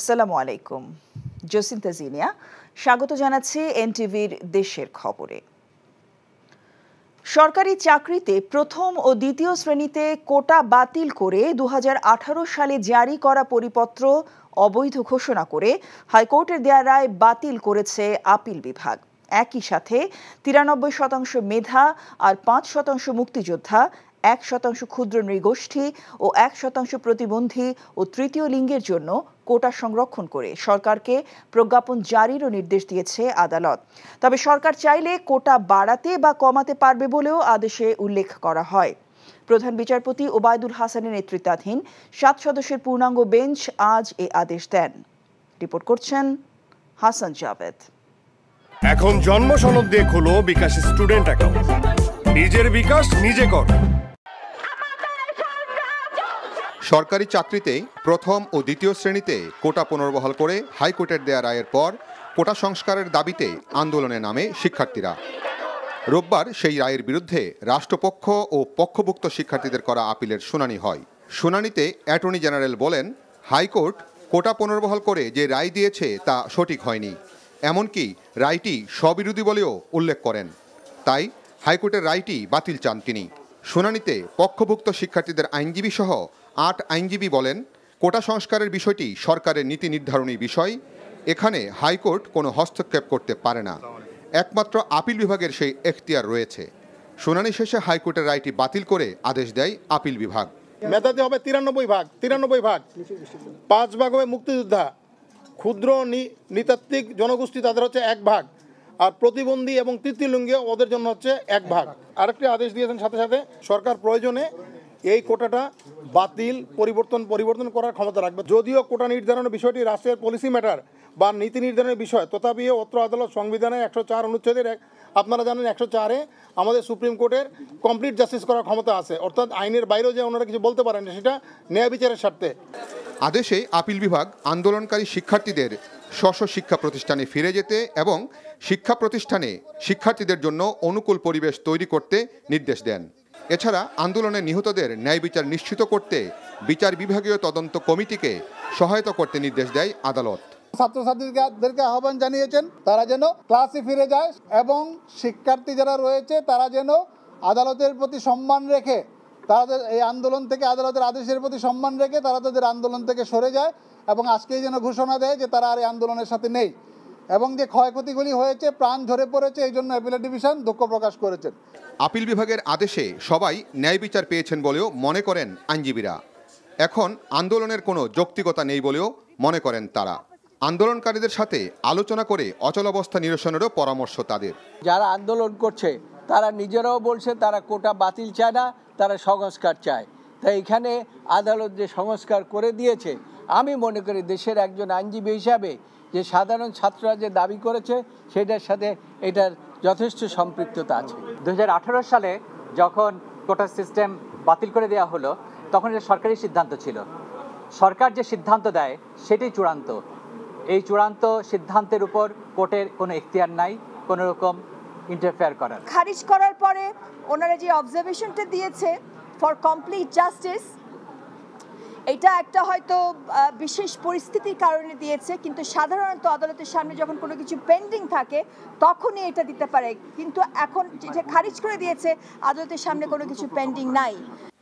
আসসালামু আলাইকুম। জসিন্তা জিনিয়া স্বাগত জানাচ্ছি এনটিভির দেশের খবরে। সরকারি চাকরিতে প্রথম ও দ্বিতীয় শ্রেণীতে কোটা বাতিল করে 2018 সালে জারি করা পরিপত্র অবৈধ ঘোষণা করে হাইকোর্টের দেয়া রায় বাতিল করেছে আপিল বিভাগ। একই সাথে 93% মেধা আর 5% মুক্তিযোদ্ধা, 1% ক্ষুদ্র নৃগোষ্ঠী ও 1% প্রতিবন্ধী ও তৃতীয় লিঙ্গের জন্য কোটা সংরক্ষণ করে সরকারকে প্রজ্ঞাপন জারিরও নির্দেশ দিয়েছে আদালত। তবে সরকার চাইলে কোটা বাড়াতে বা কমাতে পারবে বলেও আদেশে উল্লেখ করা হয়। প্রধান বিচারপতি ওবায়দুল হাসানের নেতৃত্বাধীন 7 সদস্যের পূর্ণাঙ্গ বেঞ্চ আজ এ আদেশ দেন। রিপোর্ট করছেন হাসান জাভেদ। এখন জন্ম সনদ দিয়ে খোলো বিকাশ স্টুডেন্ট অ্যাকাউন্ট। নিজের বিকাশ নিজে কর। সরকারি চাকরিতে প্রথম ও দ্বিতীয় শ্রেণীতে কোটা পুনর্বহাল করে হাইকোর্টের দেয়া রায়ের পর কোটা সংস্কারের দাবিতে আন্দোলনে নামে শিক্ষার্থীরা। রোববার সেই রায়ের বিরুদ্ধে রাষ্ট্রপক্ষ ও পক্ষভুক্ত শিক্ষার্থীদের করা আপিলের শুনানি হয়। শুনানিতে অ্যাটর্নি জেনারেল বলেন, হাইকোর্ট কোটা পুনর্বহাল করে যে রায় দিয়েছে তা সঠিক হয়নি, এমনকি রায়টি স্ববিরোধী বলেও উল্লেখ করেন। তাই হাইকোর্টের রায়টি বাতিল চান তিনি। শুনানিতে পক্ষভুক্ত শিক্ষার্থীদের আইনজীবী সহ 8 আইনজীবী বলেন, কোটা সংস্কারের বিষয়টি সরকারের নীতি নির্ধারণী বিষয়, এখানে হাইকোর্ট কোনো হস্তক্ষেপ করতে পারে না, একমাত্র আপিল বিভাগের সেই এখতিয়ার রয়েছে। শুনানি শেষে হাইকোর্টের রায়টি বাতিল করে আদেশ দেয় আপিল বিভাগ। মেধাতে হবে 93 ভাগ, 5 ভাগ হবে মুক্তিযোদ্ধা, ক্ষুদ্র নৃতাত্ত্বিক জনগোষ্ঠী তাদের হচ্ছে 1 ভাগ, আর প্রতিবন্ধী এবং তৃতীয় লিঙ্গীয় ওদের জন্য হচ্ছে 1 ভাগ। আরেকটি আদেশ দিয়েছেন সাথে সাথে সরকার প্রয়োজনে এই কোটাটা বাতিল পরিবর্তন করার ক্ষমতা রাখবে। যদিও কোটা নির্ধারণের বিষয়টি রাষ্ট্রের পলিসি ম্যাটার বা নীতি নির্ধারণের বিষয়, তথাপিও অত্র আদালত সংবিধানের 104 অনুচ্ছেদের আপনারা জানেন 104-এ আমাদের সুপ্রিম কোর্টের কমপ্লিট জাস্টিস করার ক্ষমতা আছে, অর্থাৎ আইনের বাইরেও যে ওনারা কিছু বলতে পারেন সেটা ন্যায় বিচারের স্বার্থে। আদেশে আপিল বিভাগ আন্দোলনকারী শিক্ষার্থীদের স্ব শিক্ষা প্রতিষ্ঠানে ফিরে যেতে এবং শিক্ষা প্রতিষ্ঠানে শিক্ষার্থীদের জন্য অনুকূল পরিবেশ তৈরি করতে নির্দেশ দেন। এছাড়া আন্দোলনে নিহতদের ন্যায় বিচার নিশ্চিত করতে বিচার বিভাগীয় তদন্ত কমিটিকে সহায়তা করতে নির্দেশ দেয় আদালত। ছাত্রছাত্রীদেরকে আহ্বান জানিয়েছেন তারা যেন ক্লাসে ফিরে যায় এবং শিক্ষার্থী যারা রয়েছে তারা যেন আদালতের প্রতি সম্মান রেখে তাদের এই আন্দোলন থেকে, আদালতের আদেশের প্রতি সম্মান রেখে তারা তাদের আন্দোলন থেকে সরে যায় এবং আজকেই যেন ঘোষণা দেয় যে তারা আর এই আন্দোলনের সাথে নেই, এবং যে ক্ষয়ক্ষতিগুলি হয়েছে, প্রাণ ঝরে পড়েছে, এই জন্য অ্যাপিলেট ডিভিশন দুঃখ প্রকাশ করেছেন। আপিল বিভাগের আদেশে সবাই ন্যায় বিচার পেয়েছেন বলেও মনে করেন আইনজীবীরা। এখন আন্দোলনের কোনো যৌক্তিকতা নেই বলেও মনে করেন তারা। আন্দোলনকারীদের সাথে আলোচনা করে অচলাবস্থা নিরসনেরও পরামর্শ তাদের। যারা আন্দোলন করছে তারা নিজেরাও বলছে তারা কোটা বাতিল চায় না, তারা সংস্কার চায়। তাই এখানে আদালত যে সংস্কার করে দিয়েছে, আমি মনে করি দেশের একজন আইনজীবী হিসাবে যে সাধারণ ছাত্ররা যে দাবি করেছে সেটার সাথে এটার যথেষ্ট সম্পৃক্ততা আছে। 2018 সালে যখন কোটা সিস্টেম বাতিল করে দেওয়া হলো তখন এটা সরকারি সিদ্ধান্ত ছিল। সরকার যে সিদ্ধান্ত দেয় সেটাই চূড়ান্ত। এই চূড়ান্ত সিদ্ধান্তের উপর কোর্টের কোনো এখতিয়ার নাই কোনো রকম ইন্টারফেয়ার করার। খারিজ করার পরে ওনারা যে অবজারভেশনটা দিয়েছে ফর কমপ্লিট জাস্টিস, এটা একটা হয়তো বিশেষ পরিস্থিতির কারণে দিয়েছে, কিন্তু সাধারণত আদালতের সামনে যখন কোনো কিছু পেন্ডিং থাকে তখনই এটা দিতে পারে, কিন্তু এখন যেটা খারিজ করে দিয়েছে আদালতের সামনে কোনো কিছু পেন্ডিং নাই।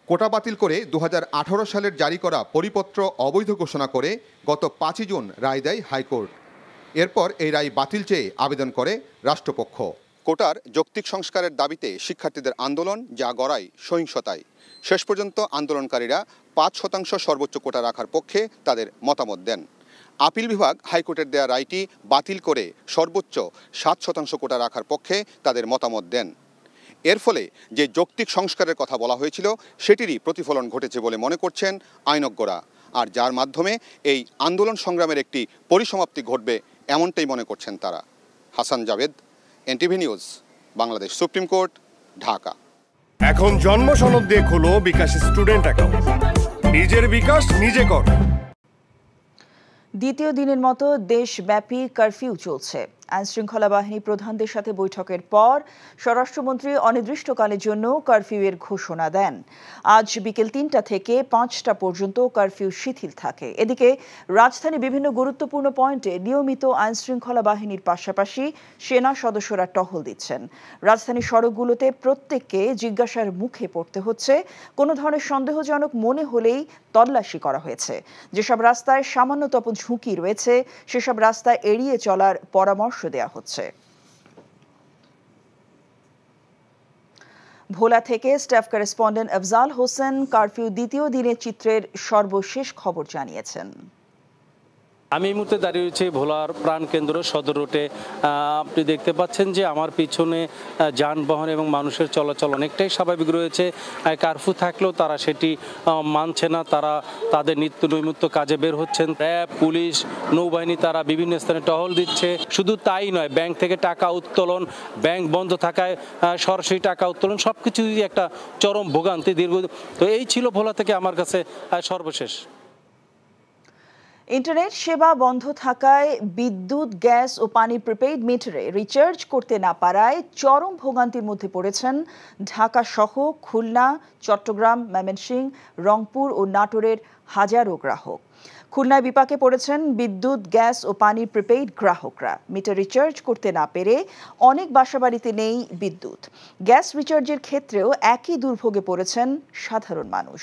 কোটা বাতিল করে 2018 সালের জারি করা পরিপত্র অবৈধ ঘোষণা করে গত 5 জুন রায় দেয় হাইকোর্ট। এরপর এই রায় বাতিল চেয়ে আবেদন করে রাষ্ট্রপক্ষ। কোটার যৌক্তিক সংস্কারের দাবিতে শিক্ষার্থীদের আন্দোলন যা গড়ায় সহিংসতায়। শেষ পর্যন্ত আন্দোলনকারীরা 5% সর্বোচ্চ কোটা রাখার পক্ষে তাদের মতামত দেন। আপিল বিভাগ হাইকোর্টের দেয়া রায়টি বাতিল করে সর্বোচ্চ 7% কোটা রাখার পক্ষে তাদের মতামত দেন। এর ফলে যে যৌক্তিক সংস্কারের কথা বলা হয়েছিল সেটিরই প্রতিফলন ঘটেছে বলে মনে করছেন আইনজ্ঞরা, আর যার মাধ্যমে এই আন্দোলন সংগ্রামের একটি পরিসমাপ্তি ঘটবে এমনটাই মনে করছেন তারা। Hasan Javed, NTV news, Bangladesh supreme court, Dhaka. এখন জন্ম সনদ দিয়ে খোলো বিকাশ স্টুডেন্ট অ্যাকাউন্ট। নিজের বিকাশ নিজে কর। দ্বিতীয় দিনের মতো দেশব্যাপী কারফিউ চলছে। আইনশৃঙ্খলা বাহিনী প্রধানদের সাথে বৈঠকের পর স্বরাষ্ট্রমন্ত্রী অনির্দিষ্টকালের জন্য কারফিউয়ের ঘোষণা দেন। আজ বিকেল ৩টা থেকে ৫টা পর্যন্ত কারফিউ শিথিল থাকে। এদিকে রাজধানী বিভিন্ন গুরুত্বপূর্ণ পয়েন্টে নিয়মিত আইনশৃঙ্খলা বাহিনীর পাশাপাশি সেনা সদস্যরা টহল দিচ্ছেন। রাজধানীর সড়কগুলোতে প্রত্যেককে জিজ্ঞাসার মুখে পড়তে হচ্ছে। কোনো ধরনের সন্দেহজনক মনে হলেই তল্লাশি করা হয়েছে। যেসব রাস্তায় সামান্যতম ঝুঁকি রয়েছে সেসব রাস্তা এড়িয়ে চলার পরামর্শ দেওয়া হচ্ছে। ভোলা থেকে staff correspondent Afzal Hossain curfew দ্বিতীয় দিনের চিত্রের সর্বশেষ খবর জানিয়েছেন। আমি এই মুহূর্তে দাঁড়িয়ে রয়েছি ভোলার প্রাণকেন্দ্র সদর রোডে। আপনি দেখতে পাচ্ছেন যে আমার পিছনে যানবাহন এবং মানুষের চলাচল অনেকটাই স্বাভাবিক রয়েছে। কারফিউ থাকলেও তারা সেটি মানছে না, তারা তাদের নিত্য নৈমিত্য কাজে বের হচ্ছেন। র্যাব, পুলিশ, নৌবাহিনী তারা বিভিন্ন স্থানে টহল দিচ্ছে। শুধু তাই নয়, ব্যাংক থেকে টাকা উত্তোলন, ব্যাংক বন্ধ থাকায় সরাসরি টাকা উত্তোলন, সবকিছুই একটা চরম ভোগান্তি দীর্ঘ। তো এই ছিল ভোলা থেকে আমার কাছে সর্বশেষ। ইন্টারনেট সেবা বন্ধ থাকায় বিদ্যুৎ, গ্যাস ও পানি প্রিপেইড মিটারে রিচার্জ করতে না পারায় চরম ভোগান্তির মধ্যে পড়েছেন ঢাকা সহ খুলনা, চট্টগ্রাম, ময়মনসিংহ, রংপুর ও নাটোরের হাজারো গ্রাহক। খুলনায় বিপাকে পড়েছেন বিদ্যুৎ, গ্যাস ও পানির প্রিপেইড গ্রাহকরা। মিটার রিচার্জ করতে না পেরে অনেক বাসাবাড়িতে নেই বিদ্যুৎ। গ্যাস রিচার্জের ক্ষেত্রেও একই দুর্ভোগে পড়েছেন সাধারণ মানুষ।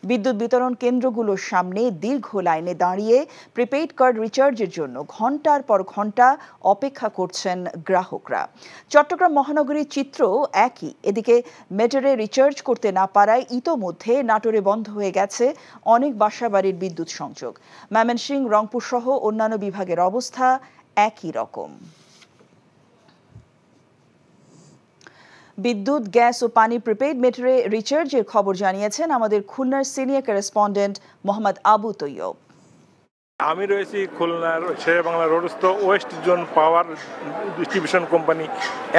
বিদ্যুৎ বিতরণ কেন্দ্রগুলোর সামনে দীর্ঘ লাইনে দাঁড়িয়ে প্রিপেইড কার্ড রিচার্জের জন্য ঘন্টার পর ঘন্টা অপেক্ষা করছেন গ্রাহকরা। চট্টগ্রাম মহানগরীর চিত্রও একই। এদিকে মিটারে রিচার্জ করতে না পারায় ইতোমধ্যে নাটোরে বন্ধ হয়ে গেছে অনেক বাসাবাড়ির বিদ্যুৎ সংযোগ। ময়মনসিংহ, রংপুর সহ অন্যান্য বিভাগের অবস্থা একই রকম। বিদ্যুৎ, গ্যাস ও পানি প্রিপেইড মিটারে রিচার্জের খবর জানিয়েছেন আমাদের খুলনার সিনিয়র করেসপন্ডেন্ট মোহাম্মদ আবু তৈয়ব। আমি রয়েছি খুলনার Sherebangla রোডস্থ West zone power distribution company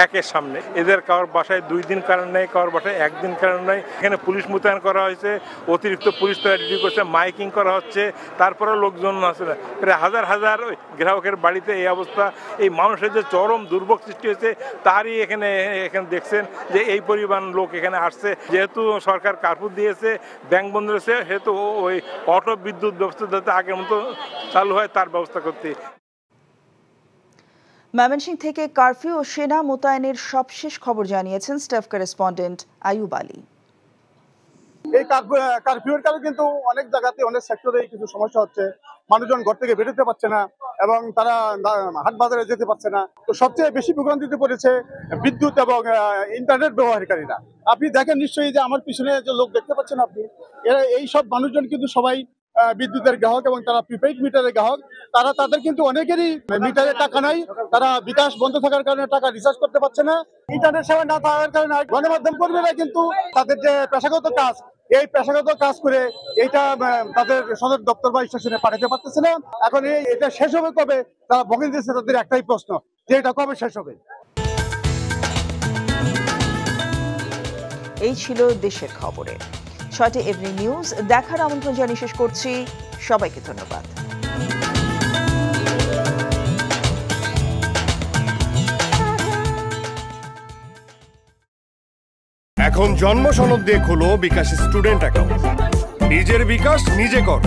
একের সামনে। এদের কারোর বাসায় 2 দিন কারেন্ট নেই, কারোর বাসায় 1 দিন কারেন্ট নেই। এখানে পুলিশ মোতায়েন করা হয়েছে, অতিরিক্ত পুলিশ তারা ডিউটি করছে, মাইকিং করা হচ্ছে, তারপরেও লোকজন আছে না। প্রায় হাজার হাজার গ্রাহকের বাড়িতে এই অবস্থা। এই মানুষের যে চরম দুর্ভোগ সৃষ্টি হয়েছে তারই এখানে দেখছেন যে এই পরিমাণ লোক এখানে আসছে। যেহেতু সরকার কার্ফিউ দিয়েছে, ব্যাংক বন্ধ রয়েছে, সেহেতু ওই অটো বিদ্যুৎ ব্যবস্থা যাতে আগের মতো চালু হয় তার ব্যবস্থা করতে। ময়মনসিংহ থেকে কারফিউ ও সেনা মোতায়েনের সবশেষ খবর জানিয়েছেন স্টাফ করেসপন্ডেন্ট আয়ুব আলী। এই কারফিউর কারণে কিন্তু অনেক জায়গাতে অনেক সেক্টরে কিছু সমস্যা হচ্ছে। মানুষজন ঘর থেকে বেরোতে পারছে না এবং তারা হাট বাজারে যেতে পারছে না। তো সবচেয়ে বেশি ভোগান্তিতে পড়েছে বিদ্যুৎ এবং ইন্টারনেট ব্যবহারকারীরা। আপনি দেখেন নিশ্চয়ই যে আমার পিছনে যে লোক দেখতে পাচ্ছেন আপনি, এরা এই সব মানুষজন কিন্তু সবাই বিদ্যুতের গ্রাহক এবং তারা প্রিপেইড মিটারের গ্রাহক। তারা তাদের কিন্তু অনেকেরই মিটারে টাকা নাই, তারা বিকাশ বন্ধ থাকার কারণে টাকা রিচার্জ করতে পারছে না। ইন্টারনেট সেবা না থাকার কারণে গণমাধ্যম কর্মীরা কিন্তু তাদের যে পেশাগত কাজ, এই পেশাগত কাজ করে এইটা তাদের সদর দপ্তর বা স্টেশনে পাঠাতে পারতেছে না। এখন এটা শেষ হবে কবে, তারা ভোগান্তি দিচ্ছে। তাদের একটাই প্রশ্ন যে এটা কবে শেষ হবে। এই ছিল দেশের খবরে 6টি ইভিনিং নিউজ দেখার আমন্ত্রণ জানিয়ে শেষ করছি। সবাইকে ধন্যবাদ। এখন জন্ম সনদ দিয়ে খোলো বিকাশ স্টুডেন্ট অ্যাকাউন্ট। নিজের বিকাশ নিজে কর।